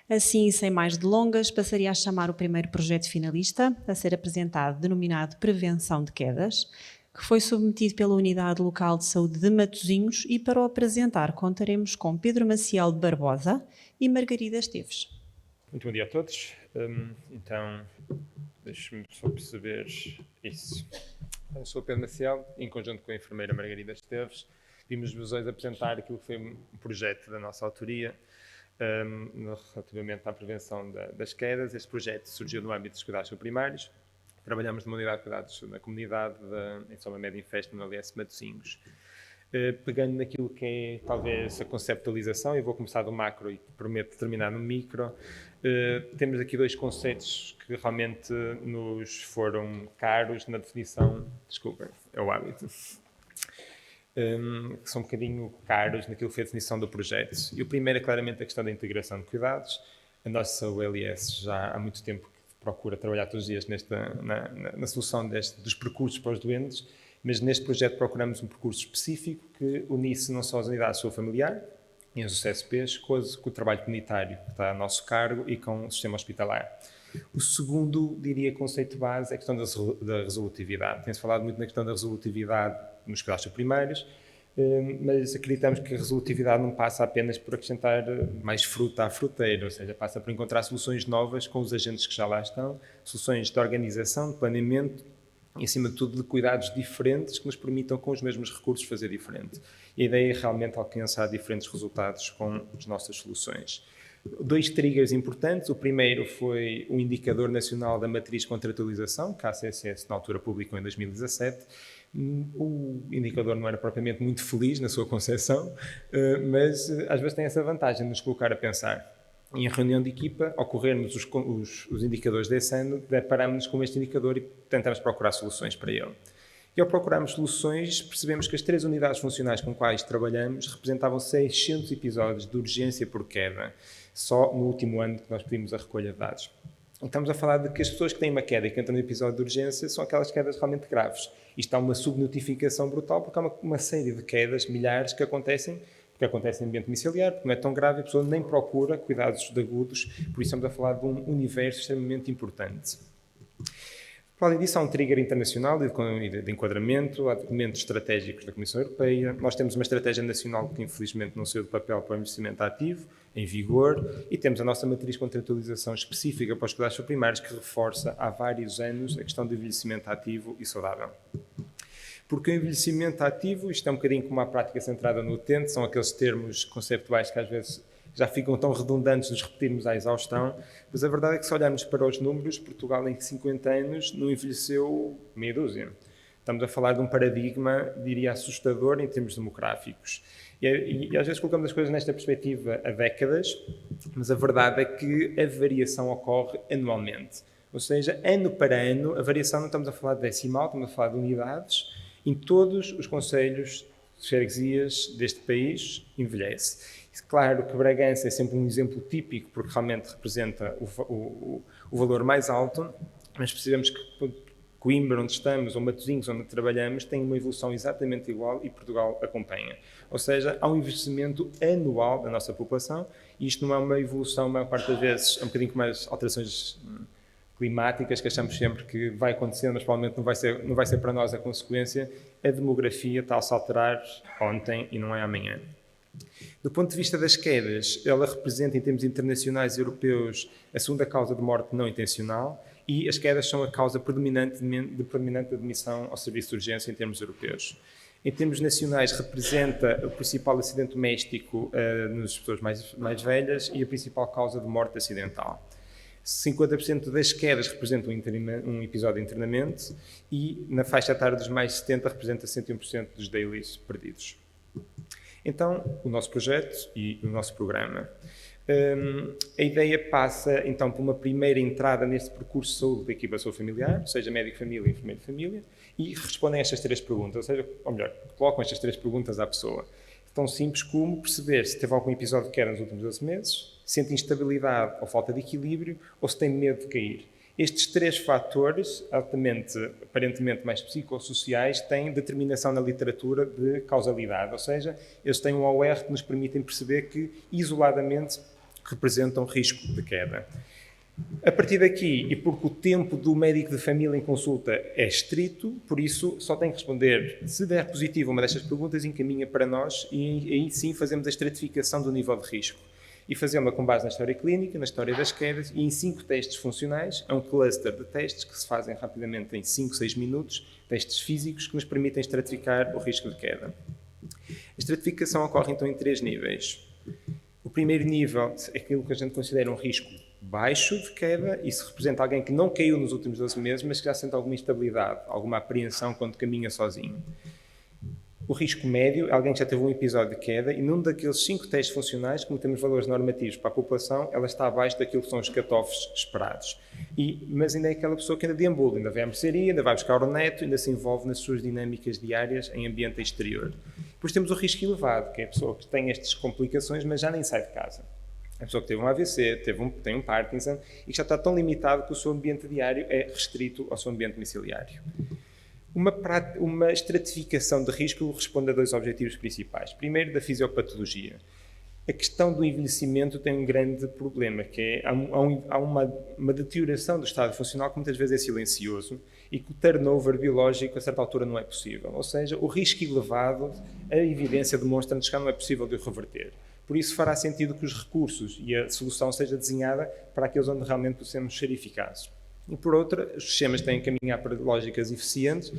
Assim, sem mais delongas, passaria a chamar o primeiro projeto finalista a ser apresentado, denominado Prevenção de Quedas, que foi submetido pela Unidade Local de Saúde de Matosinhos, e para o apresentar contaremos com Pedro Maciel de Barbosa e Margarida Esteves. Muito bom dia a todos. Então, deixe-me só perceber isso. Eu sou o Pedro Maciel, em conjunto com a enfermeira Margarida Esteves, vimos-vos hoje apresentar aquilo que foi um projeto da nossa autoria relativamente à prevenção das quedas. Este projeto surgiu no âmbito dos cuidados primários. Trabalhamos numa unidade de cuidados na comunidade em São Médio Infesto, no LS Matosinhos. Pegando naquilo que é talvez a conceptualização, eu vou começar do macro e prometo terminar no micro. Temos aqui dois conceitos que realmente nos foram caros na definição, desculpem, é o hábito, que são um bocadinho caros naquilo que foi a definição do projeto. E o primeiro é claramente a questão da integração de cuidados. A nossa ULS já há muito tempo procura trabalhar todos os dias na solução dos percursos para os doentes, mas neste projeto procuramos um percurso específico que unisse não só as unidades de saúde familiar e os CSPs com o trabalho comunitário que está a nosso cargo e com o sistema hospitalar. O segundo, diria, conceito base é a questão da resolutividade. Tem-se falado muito na questão da resolutividade nos cuidados primários, mas acreditamos que a resolutividade não passa apenas por acrescentar mais fruta à fruteira, ou seja, passa por encontrar soluções novas com os agentes que já lá estão, soluções de organização, de planeamento e, acima de tudo, de cuidados diferentes que nos permitam, com os mesmos recursos, fazer diferente. E a ideia é realmente alcançar diferentes resultados com as nossas soluções. Dois triggers importantes. O primeiro foi o Indicador Nacional da Matriz de Contratualização, que a ACSS na altura publicou em 2017. O indicador não era propriamente muito feliz na sua concepção, mas às vezes tem essa vantagem de nos colocar a pensar. Em reunião de equipa, ao corrermos os indicadores desse ano, deparámos-nos com este indicador e tentamos procurar soluções para ele. E ao procurarmos soluções, percebemos que as 3 unidades funcionais com quais trabalhamos representavam 600 episódios de urgência por queda, só no último ano que nós pedimos a recolha de dados. E estamos a falar de que as pessoas que têm uma queda e que entram no episódio de urgência são aquelas quedas realmente graves. Isto há uma subnotificação brutal, porque há uma série de quedas, milhares, que acontecem em ambiente domiciliar, porque não é tão grave, a pessoa nem procura cuidados agudos, por isso estamos a falar de um universo extremamente importante. Para além disso, há um trigger internacional de enquadramento, há documentos estratégicos da Comissão Europeia. Nós temos uma estratégia nacional que, infelizmente, não saiu do papel para o investimento ativo, em vigor, e temos a nossa matriz de contratualização específica para os cuidados primários, que reforça há vários anos a questão do envelhecimento ativo e saudável. Porque o envelhecimento ativo, isto é um bocadinho como uma prática centrada no utente, são aqueles termos conceptuais que às vezes já ficam tão redundantes de os repetirmos à exaustão, mas a verdade é que se olharmos para os números, Portugal em 50 anos não envelheceu meia dúzia. Estamos a falar de um paradigma, diria, assustador em termos demográficos. E às vezes colocamos as coisas nesta perspectiva há décadas, mas a verdade é que a variação ocorre anualmente. Ou seja, ano para ano, a variação não estamos a falar de decimal, estamos a falar de unidades. Em todos os concelhos de freguesias deste país envelhece. Claro que Bragança é sempre um exemplo típico, porque realmente representa o valor mais alto, mas percebemos que Coimbra, onde estamos, ou Matosinhos, onde trabalhamos, tem uma evolução exatamente igual e Portugal acompanha. Ou seja, há um investimento anual da nossa população e isto não é uma evolução, a maior parte das vezes, é um bocadinho como as alterações climáticas, que achamos sempre que vai acontecer, mas provavelmente não vai ser para nós a consequência. A demografia está a se alterar ontem e não é amanhã. Do ponto de vista das quedas, ela representa, em termos internacionais e europeus, a segunda causa de morte não intencional e as quedas são a causa predominante de admissão ao serviço de urgência em termos europeus. Em termos nacionais, representa o principal acidente doméstico nas pessoas mais velhas e a principal causa de morte acidental. 50% das quedas representam um episódio de internamento e, na faixa etária dos mais 70, representa 101% dos dailies perdidos. Então, o nosso projeto e o nosso programa. A ideia passa, então, por uma primeira entrada neste percurso de saúde da equipa de saúde familiar, seja médico-família e enfermeiro-família, e respondem a estas 3 perguntas, ou seja, ou melhor, colocam estas 3 perguntas à pessoa. Tão simples como perceber se teve algum episódio de queda nos últimos 12 meses, se sente instabilidade ou falta de equilíbrio, ou se tem medo de cair. Estes 3 fatores, aparentemente mais psicossociais, têm determinação na literatura de causalidade, ou seja, eles têm um OR que nos permitem perceber que, isoladamente, representam risco de queda. A partir daqui, e porque o tempo do médico de família em consulta é estrito, por isso só tem que responder, se der positivo uma destas perguntas, encaminha para nós e aí sim fazemos a estratificação do nível de risco. E fazemos-la com base na história clínica, na história das quedas e em 5 testes funcionais. É um cluster de testes que se fazem rapidamente em 5, 6 minutos, testes físicos que nos permitem estratificar o risco de queda. A estratificação ocorre então em 3 níveis. O primeiro nível é aquilo que a gente considera um risco baixo de queda, isso representa alguém que não caiu nos últimos 12 meses, mas que já sente alguma instabilidade, alguma apreensão quando caminha sozinho. O risco médio é alguém que já teve um episódio de queda e num daqueles 5 testes funcionais, como temos valores normativos para a população, ela está abaixo daquilo que são os cut-offs esperados. Mas ainda é aquela pessoa que ainda deambula, ainda vai à mercearia, ainda vai buscar o neto, ainda se envolve nas suas dinâmicas diárias em ambiente exterior. Depois temos o risco elevado, que é a pessoa que tem estas complicações, mas já nem sai de casa. A pessoa que teve um AVC, tem um Parkinson e que já está tão limitado que o seu ambiente diário é restrito ao seu ambiente domiciliário. Uma estratificação de risco responde a 2 objetivos principais. Primeiro, da fisiopatologia. A questão do envelhecimento tem um grande problema, que é há uma deterioração do estado funcional que muitas vezes é silencioso e que o turnover biológico a certa altura não é possível. Ou seja, o risco elevado, a evidência demonstra-nos que não é possível de o reverter. Por isso fará sentido que os recursos e a solução seja desenhada para aqueles onde realmente possamos ser eficazes. E por outra, os sistemas têm que caminhar para lógicas eficientes.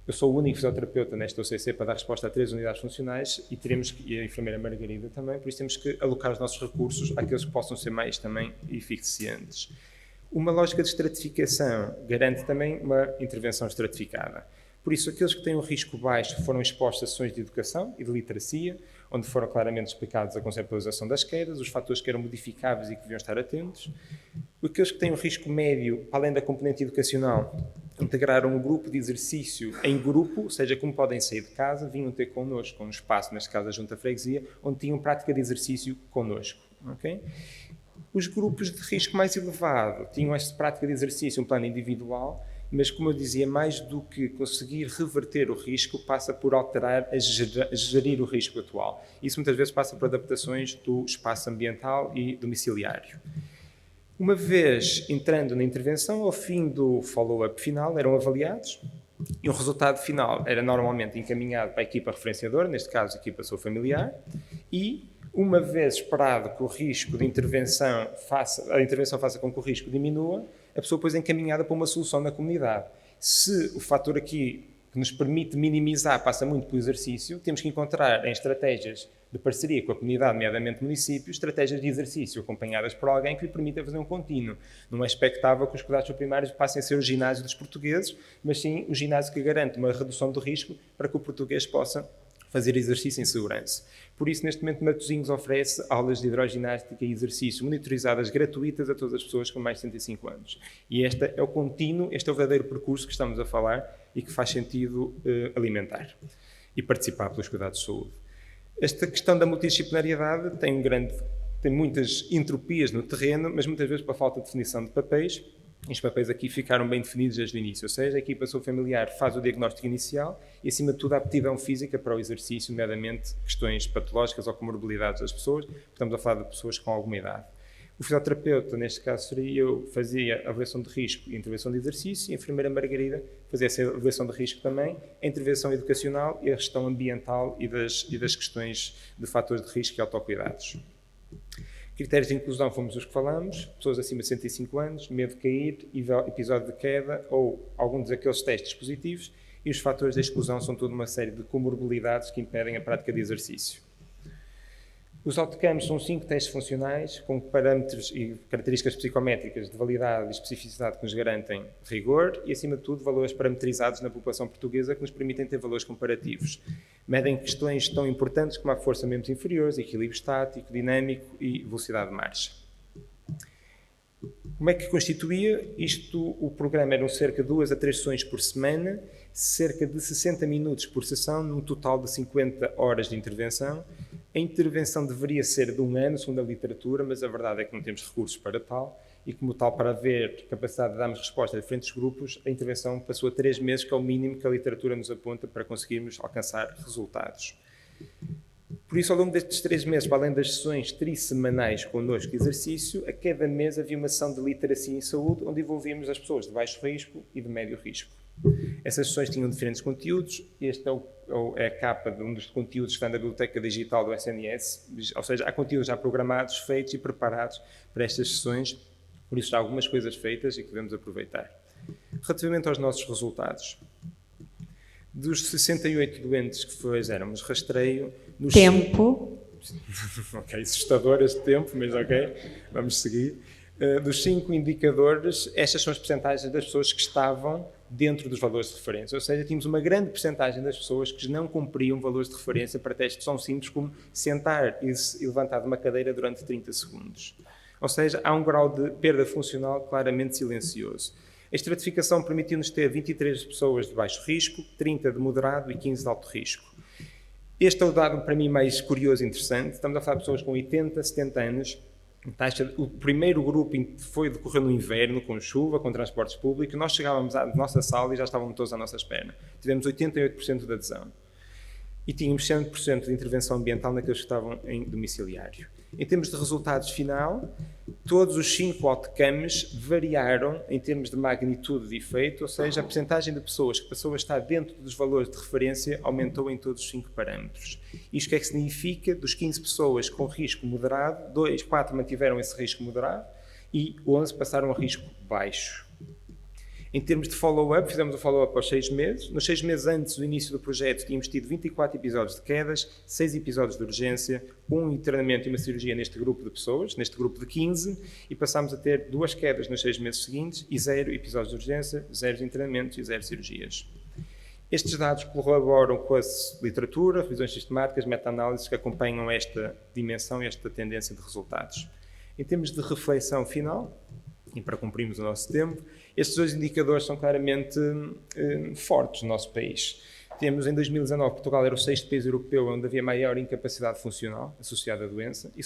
Eu sou o único fisioterapeuta nesta OCC para dar resposta a 3 unidades funcionais e a enfermeira Margarida também, por isso temos que alocar os nossos recursos àqueles que possam ser mais também eficientes. Uma lógica de estratificação garante também uma intervenção estratificada. Por isso, aqueles que têm um risco baixo foram expostos a sessões de educação e de literacia, onde foram claramente explicados a conceptualização das quedas, os fatores que eram modificáveis e que deviam estar atentos. Aqueles que têm um risco médio, além da componente educacional, integraram um grupo de exercício em grupo, ou seja, como podem sair de casa, vinham ter connosco um espaço, neste caso a Junta Freguesia, onde tinham prática de exercício connosco. Okay? Os grupos de risco mais elevado tinham esta prática de exercício, um plano individual, mas, como eu dizia, mais do que conseguir reverter o risco, passa por alterar, gerir o risco atual. Isso muitas vezes passa por adaptações do espaço ambiental e domiciliário. Uma vez entrando na intervenção, ao fim do follow-up final, eram avaliados e o resultado final era normalmente encaminhado para a equipa referenciadora, neste caso a equipa Saúde Familiar, e uma vez esperado que o risco de intervenção faça com que o risco diminua, a pessoa depois é encaminhada para uma solução na comunidade. Se o fator aqui que nos permite minimizar passa muito pelo exercício, temos que encontrar em estratégias de parceria com a comunidade, nomeadamente municípios, estratégias de exercício acompanhadas por alguém que lhe permita fazer um contínuo. Não é expectável que os cuidados primários passem a ser o ginásio dos portugueses, mas sim o ginásio que garante uma redução do risco para que o português possa fazer exercício em segurança. Por isso, neste momento, Matosinhos oferece aulas de hidroginástica e exercício monitorizadas gratuitas a todas as pessoas com mais de 65 anos. E este é o contínuo, este é o verdadeiro percurso que estamos a falar e que faz sentido alimentar e participar pelos cuidados de saúde. Esta questão da multidisciplinariedade tem muitas entropias no terreno, mas muitas vezes, por falta de definição de papéis, os papéis aqui ficaram bem definidos desde o início, ou seja, a equipa Saúde Familiar faz o diagnóstico inicial e, acima de tudo, a aptidão física para o exercício, nomeadamente questões patológicas ou comorbilidades das pessoas, estamos a falar de pessoas com alguma idade. O fisioterapeuta, neste caso seria eu, fazia a avaliação de risco e a intervenção de exercício, e a enfermeira Margarida fazia essa avaliação de risco também, a intervenção educacional e a gestão ambiental e das questões de fatores de risco e autocuidados. Critérios de inclusão fomos os que falamos, pessoas acima de 65 anos, medo de cair, episódio de queda ou algum daqueles testes positivos, e os fatores de exclusão são toda uma série de comorbilidades que impedem a prática de exercício. Os outcomes são 5 testes funcionais com parâmetros e características psicométricas de validade e especificidade que nos garantem rigor e, acima de tudo, valores parametrizados na população portuguesa que nos permitem ter valores comparativos. Medem questões tão importantes como a força de membros inferiores, equilíbrio estático, dinâmico e velocidade de marcha. Como é que constituía? O programa eram cerca de 2 a 3 sessões por semana, cerca de 60 minutos por sessão, num total de 50 horas de intervenção. A intervenção deveria ser de 1 ano, segundo a literatura, mas a verdade é que não temos recursos para tal, e como tal, para haver capacidade de darmos resposta a diferentes grupos, a intervenção passou a 3 meses, que é o mínimo que a literatura nos aponta para conseguirmos alcançar resultados. Por isso, ao longo destes 3 meses, para além das sessões trissemanais connosco de exercício, a cada mês havia uma sessão de literacia em saúde, onde envolvíamos as pessoas de baixo risco e de médio risco. Essas sessões tinham diferentes conteúdos. Este é a capa de um dos conteúdos que está na biblioteca digital do SNS, ou seja, há conteúdos já programados, feitos e preparados para estas sessões, por isso já há algumas coisas feitas e que devemos aproveitar. Relativamente aos nossos resultados, dos 68 doentes que fizemos rastreio... Tempo. Ok, assustador este tempo, mas ok, vamos seguir. Dos 5 indicadores, estas são as percentagens das pessoas que estavam dentro dos valores de referência, ou seja, tínhamos uma grande percentagem das pessoas que não cumpriam valores de referência para testes tão simples como sentar e levantar de uma cadeira durante 30 segundos. Ou seja, há um grau de perda funcional claramente silencioso. A estratificação permitiu-nos ter 23 pessoas de baixo risco, 30 de moderado e 15 de alto risco. Este é o dado para mim mais curioso e interessante. Estamos a falar de pessoas com 80, 70 anos. O primeiro grupo decorreu no inverno, com chuva, com transportes públicos. Nós chegávamos à nossa sala e já estavam todos à nossa espera. Tivemos 88% de adesão. E tínhamos 100% de intervenção ambiental naqueles que estavam em domiciliário. Em termos de resultados final, todos os 5 outcomes variaram em termos de magnitude de efeito, ou seja, a percentagem de pessoas que passou a estar dentro dos valores de referência aumentou em todos os 5 parâmetros. Isto o que é que significa? Dos 15 pessoas com risco moderado, 4 mantiveram esse risco moderado e 11 passaram a risco baixo. Em termos de follow-up, fizemos o follow-up aos 6 meses. Nos 6 meses antes do início do projeto, tínhamos tido 24 episódios de quedas, 6 episódios de urgência, 1 internamento e uma cirurgia neste grupo de pessoas, neste grupo de 15, e passámos a ter 2 quedas nos 6 meses seguintes e 0 episódios de urgência, 0 internamentos e 0 cirurgias. Estes dados colaboram com a literatura, revisões sistemáticas, meta-análises que acompanham esta dimensão e esta tendência de resultados. Em termos de reflexão final, e para cumprirmos o nosso tempo, estes 2 indicadores são claramente fortes no nosso país. Temos, em 2019, Portugal era o 6º país europeu onde havia maior incapacidade funcional associada à doença e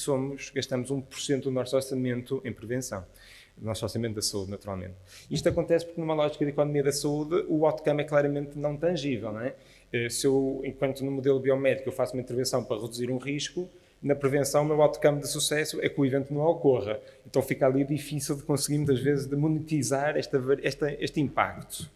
gastamos 1% do nosso orçamento em prevenção, do nosso orçamento da saúde, naturalmente. Isto acontece porque, numa lógica de economia da saúde, o outcome é claramente não tangível, não é? Se eu, enquanto no modelo biomédico, eu faço uma intervenção para reduzir um risco, na prevenção, o meu outcome de sucesso é que o evento não ocorra. Então fica ali difícil de conseguir, muitas vezes, de monetizar este impacto.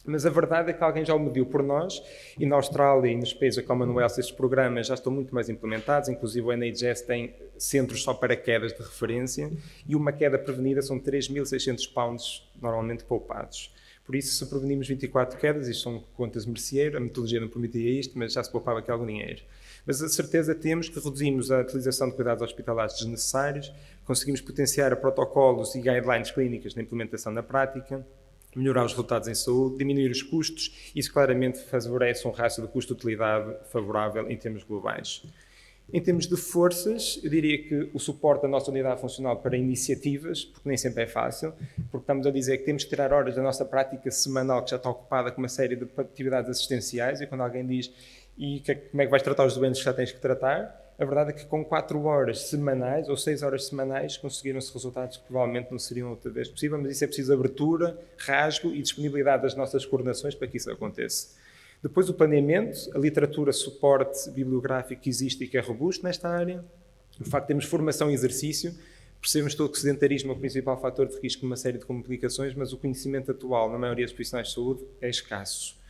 Mas a verdade é que alguém já o mediu por nós, e na Austrália e nos países da Commonwealth estes programas já estão muito mais implementados, inclusive o NHS tem centros só para quedas de referência, e uma queda prevenida são 3.600 pounds normalmente poupados. Por isso, se prevenimos 24 quedas, isto são contas merceeiro, a metodologia não permitia isto, mas já se poupava aqui algum dinheiro. Mas a certeza temos que reduzimos a utilização de cuidados hospitalares desnecessários, conseguimos potenciar protocolos e guidelines clínicas na implementação na prática, melhorar os resultados em saúde, diminuir os custos, isso claramente favorece um rácio de custo-utilidade favorável em termos globais. Em termos de forças, eu diria que o suporte da nossa unidade funcional para iniciativas, porque nem sempre é fácil, porque estamos a dizer que temos que tirar horas da nossa prática semanal, que já está ocupada com uma série de atividades assistenciais, e quando alguém diz como é que vais tratar os doentes que já tens que tratar, a verdade é que com 4 horas semanais ou 6 horas semanais conseguiram-se resultados que provavelmente não seriam outra vez possível, mas isso é preciso abertura, rasgo e disponibilidade das nossas coordenações para que isso aconteça. Depois o planeamento, a literatura, suporte bibliográfico que existe e que é robusto nesta área, o facto de termos formação e exercício, percebemos todo que o sedentarismo é o principal fator de risco numa série de complicações, mas o conhecimento atual na maioria dos profissionais de saúde é escasso.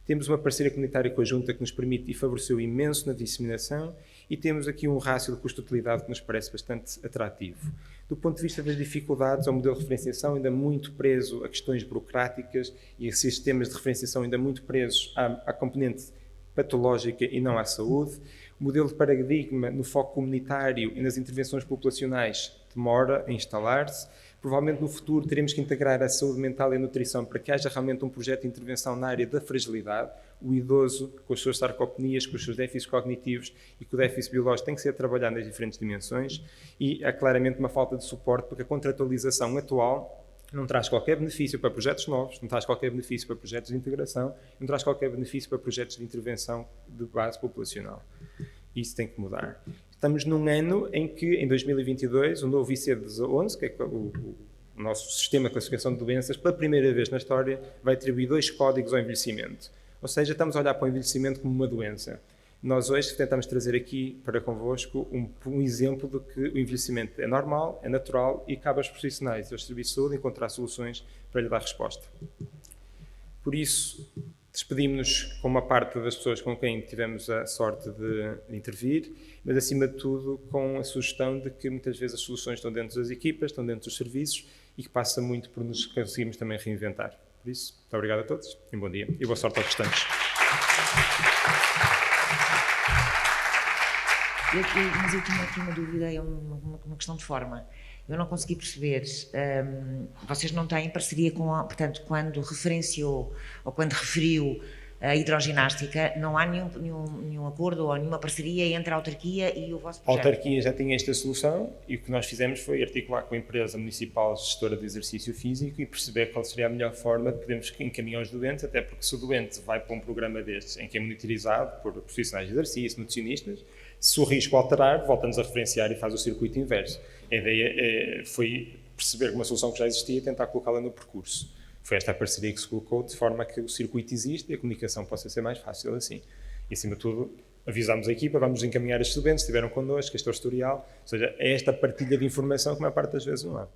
Temos uma parceria comunitária conjunta que nos permite e favoreceu imenso na disseminação e temos aqui um rácio de custo-utilidade que nos parece bastante atrativo. Do ponto de vista das dificuldades, o modelo de referenciação ainda muito preso a questões burocráticas e a sistemas de referenciação ainda muito presos à componente patológica e não à saúde. O modelo de paradigma no foco comunitário e nas intervenções populacionais demora a instalar-se. Provavelmente no futuro teremos que integrar a saúde mental e a nutrição para que haja realmente um projeto de intervenção na área da fragilidade. O idoso, com as suas sarcopenias, com os seus déficits cognitivos e com o déficit biológico, tem que ser trabalhado nas diferentes dimensões e há claramente uma falta de suporte porque a contratualização atual não traz qualquer benefício para projetos novos, não traz qualquer benefício para projetos de integração, não traz qualquer benefício para projetos de intervenção de base populacional. Isso tem que mudar. Estamos num ano em que, em 2022, o novo ICD-11, que é o nosso sistema de classificação de doenças, pela primeira vez na história, vai atribuir 2 códigos ao envelhecimento. Ou seja, estamos a olhar para o envelhecimento como uma doença. Nós hoje tentamos trazer aqui para convosco um exemplo de que o envelhecimento é normal, é natural e cabe aos profissionais e aos serviços de saúde encontrar soluções para lhe dar resposta. Por isso, despedimos-nos com uma parte das pessoas com quem tivemos a sorte de intervir, mas acima de tudo com a sugestão de que muitas vezes as soluções estão dentro das equipas, estão dentro dos serviços e que passa muito por nos conseguirmos também reinventar. Por isso, muito obrigado a todos e um bom dia e boa sorte aos restantes. Mas eu tinha aqui uma dúvida, é uma questão de forma. Eu não consegui perceber, vocês não têm parceria com portanto, quando referenciou ou quando referiu a hidroginástica, não há nenhum acordo ou nenhuma parceria entre a autarquia e o vosso projeto? A autarquia já tinha esta solução e o que nós fizemos foi articular com a empresa municipal gestora de exercício físico e perceber qual seria a melhor forma de podermos encaminhar os doentes, até porque se o doente vai para um programa destes em que é monitorizado por profissionais de exercício, nutricionistas, se o risco alterar, volta-nos a referenciar e faz o circuito inverso. A ideia foi perceber que uma solução que já existia e tentar colocá-la no percurso. Foi esta a parceria que se colocou de forma a que o circuito existe e a comunicação possa ser mais fácil assim. E, acima de tudo, avisámos a equipa, vamos encaminhar estes doentes, estiveram connosco, este é o historial. Ou seja, é esta partilha de informação que a maior parte das vezes não há.